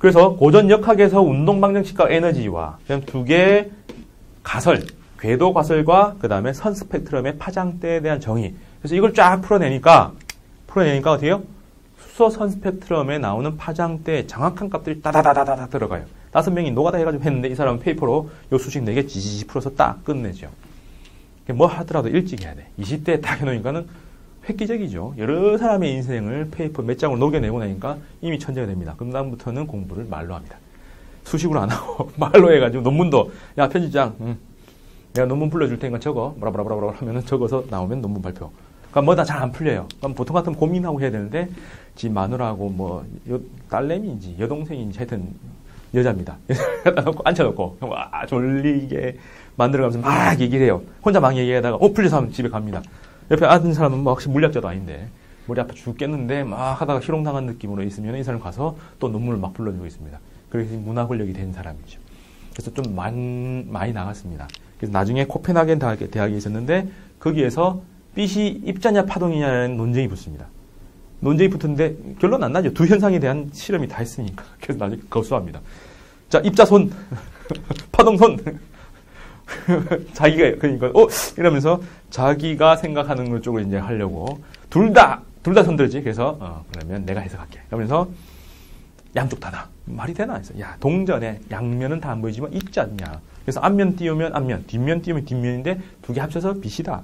그래서 고전 역학에서 운동 방정식과 에너지와 그다음 두 개의 가설, 궤도 가설과 그 다음에 선 스펙트럼의 파장대에 대한 정의. 그래서 이걸 쫙 풀어내니까 어떻게 해요? 수소 선 스펙트럼에 나오는 파장대에 정확한 값들이 따다다다다 들어가요. 5명이 노가다 해가지고 했는데 이 사람은 페이퍼로 요 수식 4개 지지지 풀어서 딱 끝내죠. 뭐 하더라도 일찍 해야 돼. 20대에 딱 해놓으니까는 획기적이죠. 여러 사람의 인생을 페이퍼 몇 장으로 녹여내고 나니까 이미 천재가 됩니다. 그럼 다음부터는 공부를 말로 합니다. 수식으로 안 하고 말로 해가지고 논문도 야 편집장 내가 논문 불러줄 테니까 적어 뭐라 하면은 적어서 나오면 논문 발표. 그러니까 뭐다 잘 안 풀려요. 그럼 보통 같으면 고민하고 해야 되는데 지 마누라하고 뭐 딸내미인지 여동생인지 하여튼 여자입니다. 갖다 놓고 앉혀놓고 와 졸리게 만들어가면서 막 얘기를 해요. 혼자 막 얘기하다가 풀려서 하면 집에 갑니다. 옆에 앉은 사람은 뭐 혹시 물리학자도 아닌데 머리 아파 죽겠는데 막 하다가 희롱당한 느낌으로 있으면 이 사람 가서 또 논문을 막 불러주고 있습니다. 그래서 문화 권력이 된 사람이죠. 그래서 좀 많이 나갔습니다. 그래서 나중에 코펜하겐 대학에 있었는데 거기에서 빛이 입자냐 파동이냐는 논쟁이 붙습니다. 논쟁이 붙었는데 결론 안 나죠. 두 현상에 대한 실험이 다 했으니까. 그래서 나중에 거수합니다. 자, 입자손, 파동손. 자기가 그러니까 이러면서 자기가 생각하는 것 쪽을 이제 하려고 둘 다 손들지. 그래서 그러면 내가 해석할게. 그러면서 양쪽 다다. 말이 되나 해서 야 동전에 양면은 다 안 보이지만 있지 않냐. 그래서 앞면 띄우면 앞면, 뒷면 띄우면 뒷면인데 두 개 합쳐서 빛이다.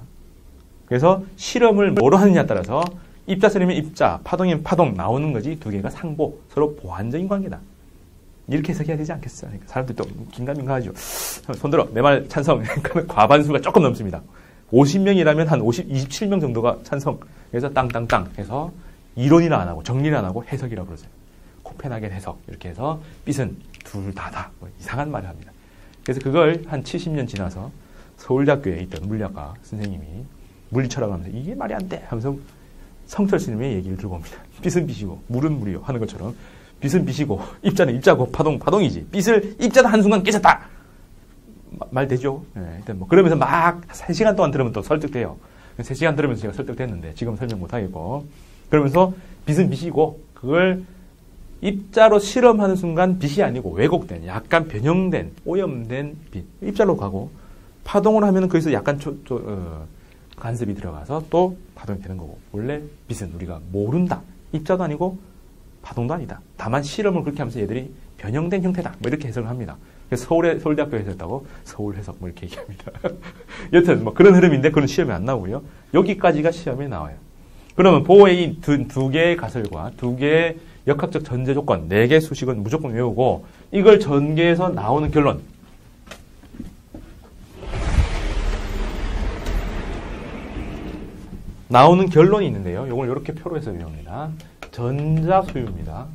그래서 실험을 뭐로 하느냐에 따라서 입자선이면 입자, 파동이면 파동 나오는 거지 두 개가 상보, 서로 보완적인 관계다. 이렇게 해석해야 되지 않겠어? 그러니까 사람들이 또 긴가민가하죠. 손들어. 내 말 찬성. 그러니까 과반수가 조금 넘습니다. 50명이라면 한 27명 정도가 찬성. 그래서 땅땅땅 해서 이론이라 안 하고 정리를 안 하고 해석이라고 그러세요. 코펜하겐 해석. 이렇게 해서 빛은 둘 다다. 뭐 이상한 말을 합니다. 그래서 그걸 한 70년 지나서 서울대학교에 있던 물리학과 선생님이 물리철학을 하면서 이게 말이 안 돼 하면서 성철 스님의 얘기를 들고 옵니다. 빛은 빛이고 물은 물이요 하는 것처럼 빛은 빛이고 입자는 입자고 파동이지. 빛을 입자도 한순간 깨졌다. 말 되죠? 네, 일단 뭐 그러면서 막 3시간 동안 들으면 또 설득돼요. 3시간 들으면서 제가 설득됐는데 지금 설명 못 하겠고. 그러면서 빛은 빛이고 그걸 입자로 실험하는 순간 빛이 아니고 왜곡된, 약간 변형된, 오염된 빛. 입자로 가고 파동을 하면은 거기서 약간 간섭이 들어가서 또 파동이 되는 거고. 원래 빛은 우리가 모른다. 입자도 아니고 파동도 아니다. 다만 실험을 그렇게 하면서 얘들이 변형된 형태다. 뭐 이렇게 해석을 합니다. 그래서 서울대학교에서 했다고 서울 해석 뭐 이렇게 얘기합니다. 여튼 뭐 그런 흐름인데 그런 시험이 안 나오고요. 여기까지가 시험에 나와요. 그러면 보호의 이 두 개의 가설과 두 개의 역학적 전제 조건, 4개 수식은 무조건 외우고 이걸 전개해서 나오는 결론. 나오는 결론이 있는데요. 이걸 이렇게 표로 해서 외웁니다. 전자 소유입니다.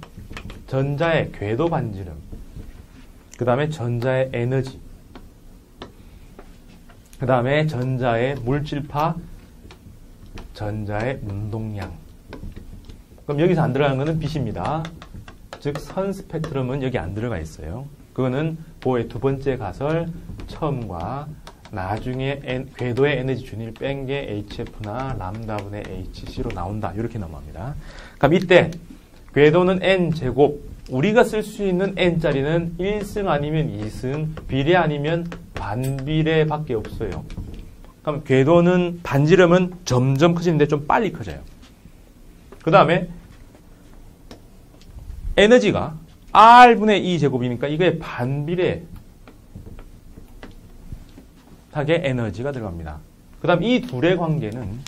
전자의 궤도 반지름. 그 다음에 전자의 에너지. 그 다음에 전자의 물질파, 전자의 운동량. 그럼 여기서 안 들어가는 것은 빛입니다. 즉, 선 스펙트럼은 여기 안 들어가 있어요. 그거는 보호의 두 번째 가설, 처음과 나중에 궤도의 에너지 준위를 뺀 게 HF나 람다분의 HC로 나온다. 이렇게 넘어갑니다. 그럼 이때 궤도는 N제곱, 우리가 쓸 수 있는 N짜리는 1승 아니면 2승, 비례 아니면 반비례 밖에 없어요. 그럼 궤도는 반지름은 점점 커지는데 좀 빨리 커져요. 그 다음에 에너지가 R분의 2제곱이니까 이거에 반비례 하게 에너지가 들어갑니다. 그 다음 이 둘의 관계는,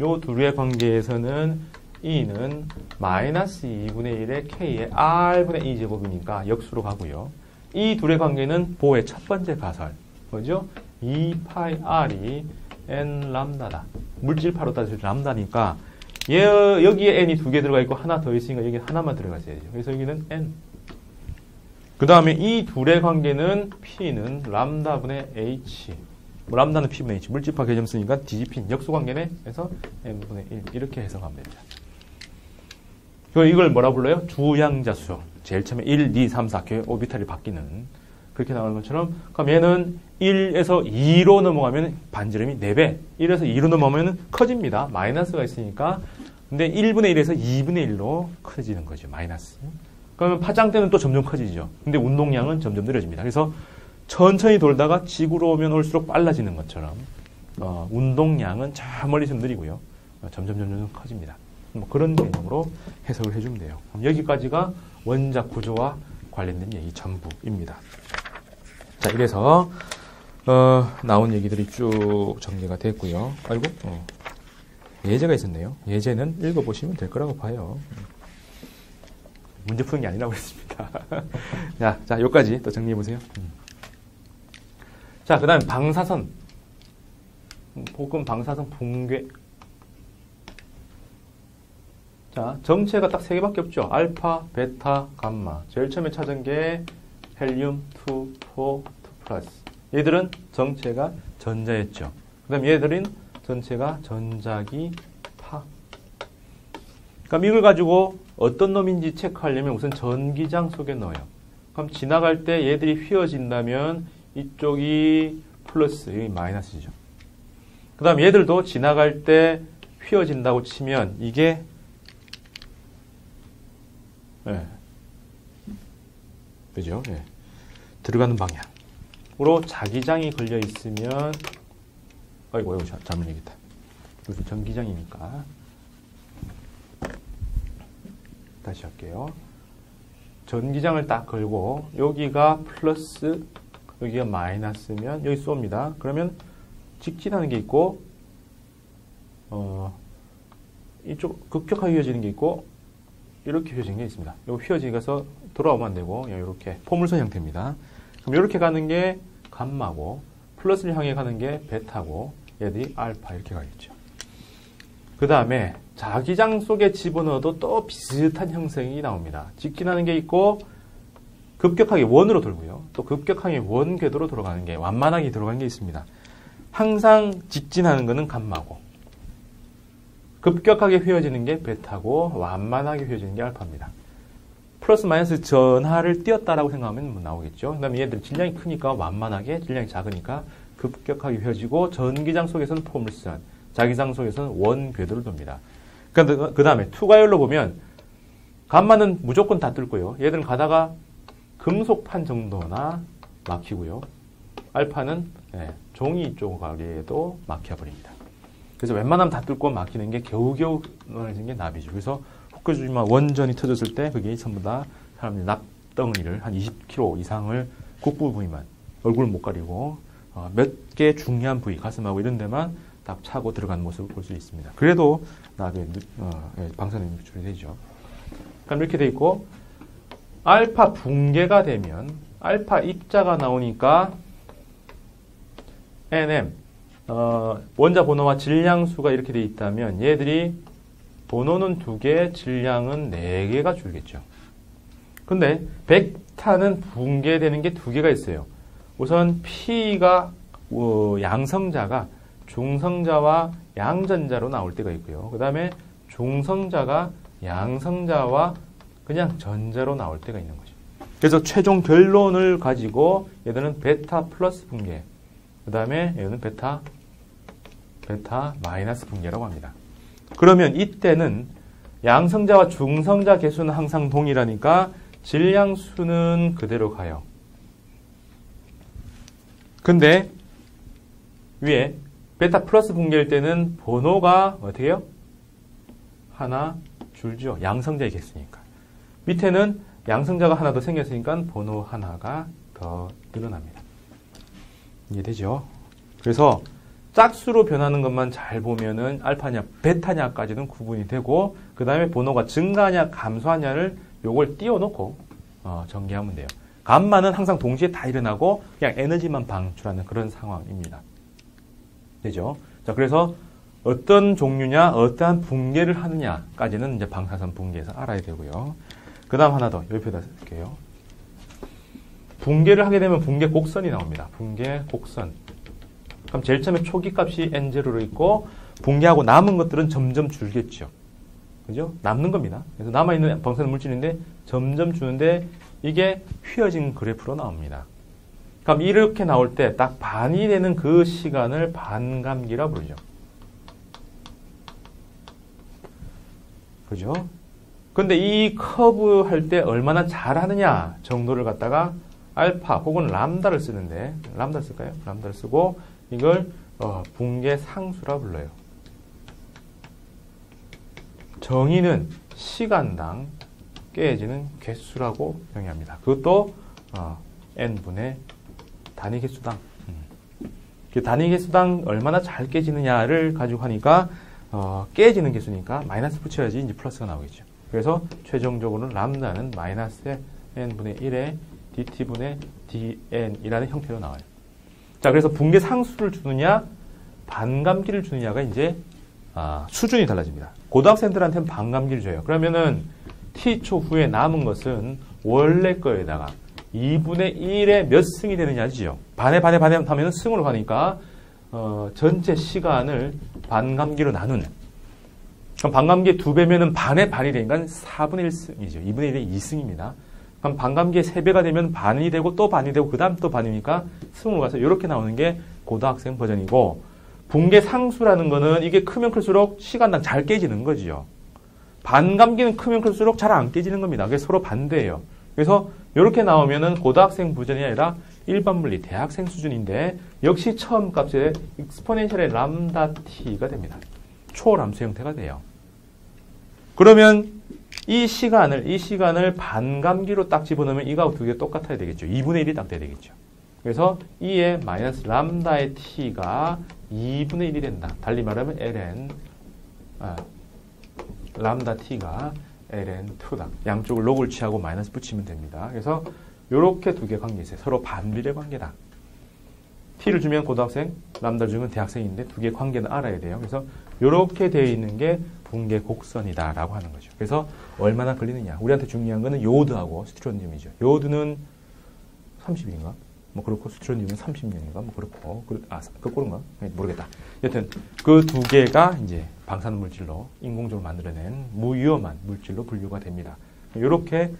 요 둘의 관계에서는 E는 마이너스 2분의 1의 K의 R분의 2제곱이니까 역수로 가고요. 이 둘의 관계는 보호의 첫 번째 가설. 뭐죠? 2파이 R이 N 람다다. 물질파로 따질 때 람다니까 여기에 N이 두 개 들어가 있고 하나 더 있으니까 여기 하나만 들어가 있어야죠. 그래서 여기는 N. 그 다음에 이 둘의 관계는 P는 람다분의 H. 뭐 람다는 P분의 H. 물질파 개점 쓰니까 뒤집힌 역수관계네. 그래서 N분의 1. 이렇게 해석하면 됩니다. 이걸 뭐라 불러요? 주양자수. 제일 처음에 1, 2, 3, 4 오비탈이 바뀌는 그렇게 나오는 것처럼. 그럼 얘는 1에서 2로 넘어가면 반지름이 4배. 1에서 2로 넘어가면 커집니다. 마이너스가 있으니까. 근데 1분의 1에서 2분의 1로 커지는 거죠. 마이너스. 그러면 파장대는 또 점점 커지죠. 근데 운동량은 점점 느려집니다. 그래서 천천히 돌다가 지구로 오면 올수록 빨라지는 것처럼 운동량은 저 멀리서 느리고요. 점점 커집니다. 뭐 그런 개념으로 해석을 해주면 돼요. 여기까지가 원작 구조와 관련된 얘기 전부입니다. 자, 이래서 나온 얘기들이 쭉 정리가 됐고요. 아이고, 예제가 있었네요. 예제는 읽어보시면 될 거라고 봐요. 문제 푸는 게 아니라고 했습니다. 자, 여기까지 또 정리해보세요. 자, 그 다음에 방사선. 혹은 방사선 붕괴. 자, 정체가 딱 3개밖에 없죠. 알파, 베타, 감마. 제일 처음에 찾은 게 헬륨 2, 4, 2 플러스. 얘들은 정체가 전자였죠. 그 다음 얘들은 전체가 전자기 파. 그럼 이걸 가지고 어떤 놈인지 체크하려면 우선 전기장 속에 넣어요. 그럼 지나갈 때 얘들이 휘어진다면 이쪽이 플러스, 여기 마이너스죠. 그 다음 얘들도 지나갈 때 휘어진다고 치면 이게 그죠? 들어가는 방향으로 자기장이 걸려 있으면 아이고 잘못 얘기했다. 무슨 전기장이니까 다시 할게요. 전기장을 딱 걸고 여기가 플러스 여기가 마이너스면 여기 쏩니다. 그러면 직진하는 게 있고 이쪽 급격하게 휘어지는 게 있고 이렇게 휘어지는 게 있습니다. 요 휘어지면서 돌아오면 안 되고 이렇게 포물선 형태입니다. 그럼 이렇게 가는 게 감마고 플러스를 향해 가는 게 베타고 얘들이 알파 이렇게 가겠죠. 그 다음에 자기장 속에 집어넣어도 또 비슷한 형성이 나옵니다. 직진하는 게 있고 급격하게 원으로 돌고요. 또 급격하게 원 궤도로 돌아가는 게 완만하게 들어가는 게 있습니다. 항상 직진하는 거는 감마고 급격하게 휘어지는 게 베타고 완만하게 휘어지는 게 알파입니다. 플러스 마이너스 전하를 띄었다라고 생각하면 나오겠죠. 그 다음에 얘들 질량이 크니까 완만하게, 질량이 작으니까 급격하게 휘어지고 전기장 속에서는 포물선, 자기장 속에서는 원 궤도를 돕니다. 그 다음에 투과열로 보면 감마는 무조건 다 뚫고요. 얘들은 가다가 금속판 정도나 막히고요. 알파는 종이 쪽에도 막혀버립니다. 그래서 웬만하면 다 뚫고 막히는 게 겨우겨우 넣어지는 게 납이죠. 그래서 후쿠시마 원전이 터졌을 때 그게 전부 다 사람들이 납덩이를 한 20kg 이상을 국부 부위만 얼굴을 못 가리고 몇 개 중요한 부위 가슴하고 이런 데만 딱 차고 들어가는 모습을 볼 수 있습니다. 그래도 납에 방사능이 누출이 되죠. 그럼 이렇게 돼 있고 알파 붕괴가 되면 알파 입자가 나오니까 NM 원자 번호와 질량수가 이렇게 돼 있다면 얘들이 번호는 2개, 질량은 4개가 줄겠죠. 근데 베타는 붕괴되는 게 2개가 있어요. 우선 P가 양성자가 중성자와 양전자로 나올 때가 있고요. 그 다음에 중성자가 양성자와 그냥 전자로 나올 때가 있는 거죠. 그래서 최종 결론을 가지고 얘들은 베타 플러스 붕괴, 그 다음에 얘는 베타 마이너스 붕괴라고 합니다. 그러면 이때는 양성자와 중성자 개수는 항상 동일하니까 질량수는 그대로 가요. 근데 위에 베타 플러스 붕괴일 때는 번호가 어떻게 해요? 하나 줄죠. 양성자의 개수니까. 밑에는 양성자가 하나 더 생겼으니까 번호 하나가 더 늘어납니다. 이해되죠? 그래서 짝수로 변하는 것만 잘 보면은 알파냐, 베타냐까지는 구분이 되고 그 다음에 번호가 증가하냐, 감소하냐를 요걸 띄워놓고 전개하면 돼요. 감마는 항상 동시에 다 일어나고 그냥 에너지만 방출하는 그런 상황입니다. 되죠? 자, 그래서 어떤 종류냐, 어떠한 붕괴를 하느냐까지는 이제 방사선 붕괴에서 알아야 되고요. 그 다음 하나 더 옆에다 쓸게요. 붕괴를 하게 되면 붕괴 곡선이 나옵니다. 붕괴 곡선. 그럼 제일 처음에 초기 값이 N0로 있고 붕괴하고 남은 것들은 점점 줄겠죠. 그죠? 남는 겁니다. 그래서 남아있는 방사능 물질인데 점점 주는데 이게 휘어진 그래프로 나옵니다. 그럼 이렇게 나올 때 딱 반이 되는 그 시간을 반감기라 부르죠. 그죠? 근데 이 커브 할 때 얼마나 잘하느냐 정도를 갖다가 알파 혹은 람다를 쓰는데, 람다를 쓸까요? 람다를 쓰고 이걸 붕괴 상수라 불러요. 정의는 시간당 깨지는 개수라고 정의합니다. 그것도 n분의 단위 개수당. 그 단위 개수당 얼마나 잘 깨지느냐를 가지고 하니까 깨지는 개수니까 마이너스 붙여야지 이제 플러스가 나오겠죠. 그래서 최종적으로는 람다는 마이너스 n분의 1의 dt분의 dn이라는 형태로 나와요. 자, 그래서 붕괴 상수를 주느냐 반감기를 주느냐가 이제 수준이 달라집니다. 고등학생들한테는 반감기를 줘요. 그러면은 t초 후에 남은 것은 원래 거에다가 2분의 1의 몇 승이 되느냐지요. 반에 하면 승으로 가니까 전체 시간을 반감기로 나누는. 그럼 반감기의 2배면은 반의 반이 되니까 4분의 1승이죠. 2분의 1의 2승입니다. 그럼 반감기의 3배가 되면 반이 되고 또 반이 되고 그 다음 또 반이니까 승으로 가서 이렇게 나오는 게 고등학생 버전이고, 붕괴 상수라는 거는 이게 크면 클수록 시간당 잘 깨지는 거지요. 반감기는 크면 클수록 잘 안 깨지는 겁니다. 그게 서로 반대예요. 그래서 이렇게 나오면은 고등학생 버전이 아니라 일반 물리 대학생 수준인데, 역시 처음 값에 익스포넨셜의 람다 t가 됩니다. 초람수 형태가 돼요. 그러면 이 시간을 반감기로 딱 집어넣으면 이거하고 두 개 똑같아야 되겠죠. 2분의 1이 딱 돼야 되겠죠. 그래서 2의 마이너스 람다의 t가 2분의 1이 된다. 달리 말하면 ln 람다 t가 ln2다. 양쪽을 로그를 취하고 마이너스 붙이면 됩니다. 그래서 이렇게 두 개 관계 있어요. 서로 반비례 관계다. t를 주면 고등학생, 람다를 주면 대학생인데 두 개 관계는 알아야 돼요. 그래서 이렇게 되어 있는 게 붕괴 곡선이다라고 하는 거죠. 그래서 얼마나 걸리느냐. 우리한테 중요한 거는 요오드하고 스트론디움이죠. 요오드는 30일인가? 뭐 그렇고 스트론디움은 30년인가? 뭐 그렇고 거꾸로인가? 모르겠다. 여튼 그 두 개가 이제 방사능 물질로 인공적으로 만들어낸 무위험한 물질로 분류가 됩니다. 이렇게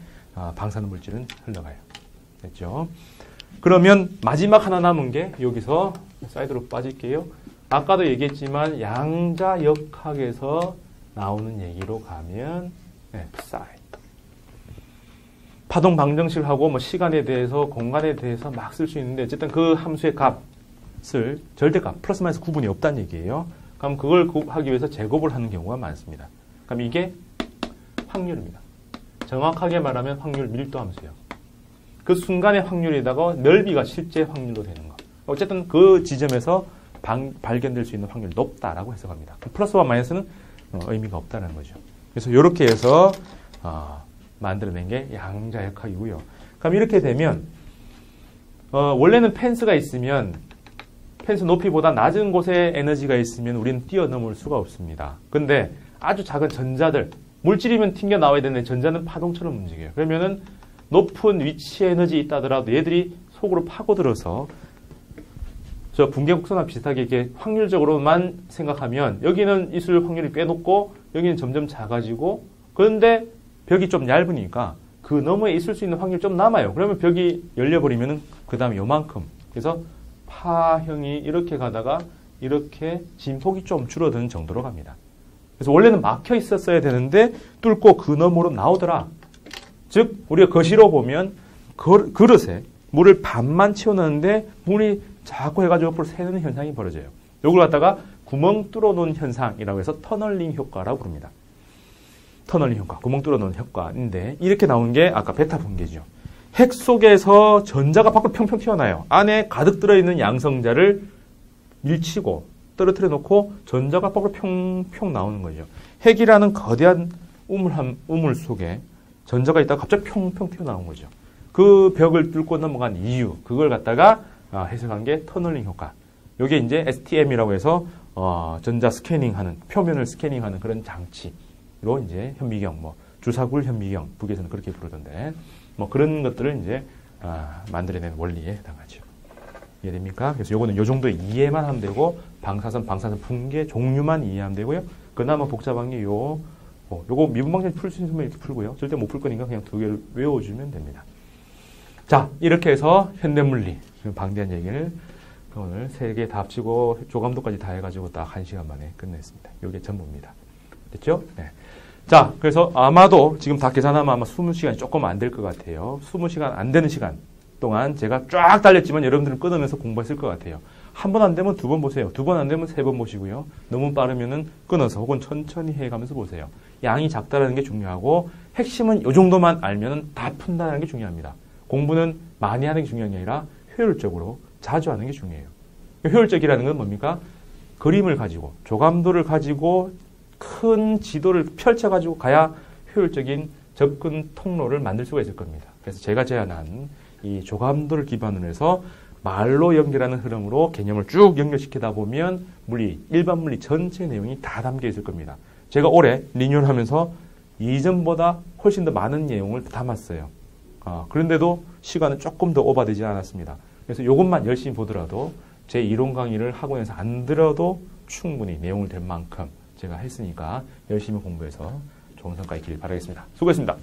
방사능 물질은 흘러가요. 됐죠? 그러면 마지막 하나 남은 게 여기서 사이드로 빠질게요. 아까도 얘기했지만 양자역학에서 나오는 얘기로 가면 psi. 파동 방정식을 하고 뭐 시간에 대해서 공간에 대해서 막 쓸 수 있는데, 어쨌든 그 함수의 값을 절대값 플러스 마이너스 구분이 없다는 얘기예요. 그럼 그걸 하기 위해서 제곱을 하는 경우가 많습니다. 그럼 이게 확률입니다. 정확하게 말하면 확률 밀도 함수예요. 그 순간의 확률에다가 넓이가 실제 확률로 되는 거. 어쨌든 그 지점에서 발견될 수 있는 확률이 높다라고 해석합니다. 플러스와 마이너스는 의미가 없다는 거죠. 그래서 이렇게 해서 만들어낸 게 양자역학이고요. 그럼 이렇게 되면 원래는 펜스가 있으면 펜스 높이보다 낮은 곳에 에너지가 있으면 우리는 뛰어넘을 수가 없습니다. 근데 아주 작은 전자들, 물질이면 튕겨 나와야 되는데 전자는 파동처럼 움직여요. 그러면은 높은 위치에 에너지 있다 하더라도 얘들이 속으로 파고들어서 저 붕괴 곡선과 비슷하게 이렇게 확률적으로만 생각하면 여기는 있을 확률이 꽤 높고 여기는 점점 작아지고, 그런데 벽이 좀 얇으니까 그 너머에 있을 수 있는 확률이 좀 남아요. 그러면 벽이 열려버리면은 그 다음에 요만큼. 그래서 파형이 이렇게 가다가 이렇게 진폭이 좀 줄어드는 정도로 갑니다. 그래서 원래는 막혀 있었어야 되는데 뚫고 그 너머로 나오더라. 즉 우리가 거시로 보면 그릇에 물을 반만 채워넣는데 물이 자꾸 해가지고 옆으로 새는 현상이 벌어져요. 이걸 갖다가 구멍 뚫어놓은 현상이라고 해서 터널링 효과라고 부릅니다. 터널링 효과, 구멍 뚫어놓은 효과인데, 이렇게 나온 게 아까 베타 붕괴죠. 핵 속에서 전자가 밖으로 평평 튀어나와요. 안에 가득 들어있는 양성자를 밀치고 떨어뜨려 놓고 전자가 밖으로 평평 나오는 거죠. 핵이라는 거대한 우물 속에 전자가 있다가 갑자기 평평 튀어나온 거죠. 그 벽을 뚫고 넘어간 이유, 그걸 갖다가 해석한 게 터널링 효과. 이게 이제 STM이라고 해서 전자 스캐닝하는, 표면을 스캐닝하는 그런 장치로 이제 현미경, 뭐 주사굴 현미경, 북에서는 그렇게 부르던데, 뭐 그런 것들을 이제 만들어낸 원리에 해당하죠. 이해됩니까? 그래서 요거는 요 정도 이해만 하면 되고, 방사선 붕괴 종류만 이해하면 되고요. 그나마 복잡한 게 요거 미분방정 풀 수 있으면 이렇게 풀고요. 절대 못 풀 거니까 그냥 두 개를 외워주면 됩니다. 자, 이렇게 해서 현대물리, 방대한 얘기를 오늘 3개 다 합치고 조감도까지 다 해가지고 딱 1시간 만에 끝냈습니다. 이게 전부입니다. 됐죠? 네. 자, 그래서 아마도 지금 다 계산하면 아마 20시간이 조금 안 될 것 같아요. 20시간 안 되는 시간 동안 제가 쫙 달렸지만 여러분들은 끊으면서 공부했을 것 같아요. 한 번 안 되면 두 번 보세요. 두 번 안 되면 세 번 보시고요. 너무 빠르면은 끊어서 혹은 천천히 해가면서 보세요. 양이 작다라는 게 중요하고 핵심은 이 정도만 알면 다 푼다는 게 중요합니다. 공부는 많이 하는 게 중요한 게 아니라 효율적으로 자주 하는 게 중요해요. 효율적이라는 건 뭡니까? 그림을 가지고 조감도를 가지고 큰 지도를 펼쳐가지고 가야 효율적인 접근 통로를 만들 수가 있을 겁니다. 그래서 제가 제안한 이 조감도를 기반으로 해서 말로 연결하는 흐름으로 개념을 쭉 연결시키다 보면 물리, 일반 물리 전체 내용이 다 담겨 있을 겁니다. 제가 올해 리뉴얼하면서 이전보다 훨씬 더 많은 내용을 담았어요. 그런데도 시간은 조금 더 오버되지 않았습니다. 그래서 이것만 열심히 보더라도 제 이론 강의를 학원에서 안 들어도 충분히 내용을 될 만큼 제가 했으니까 열심히 공부해서 좋은 성과 있길 바라겠습니다. 수고했습니다.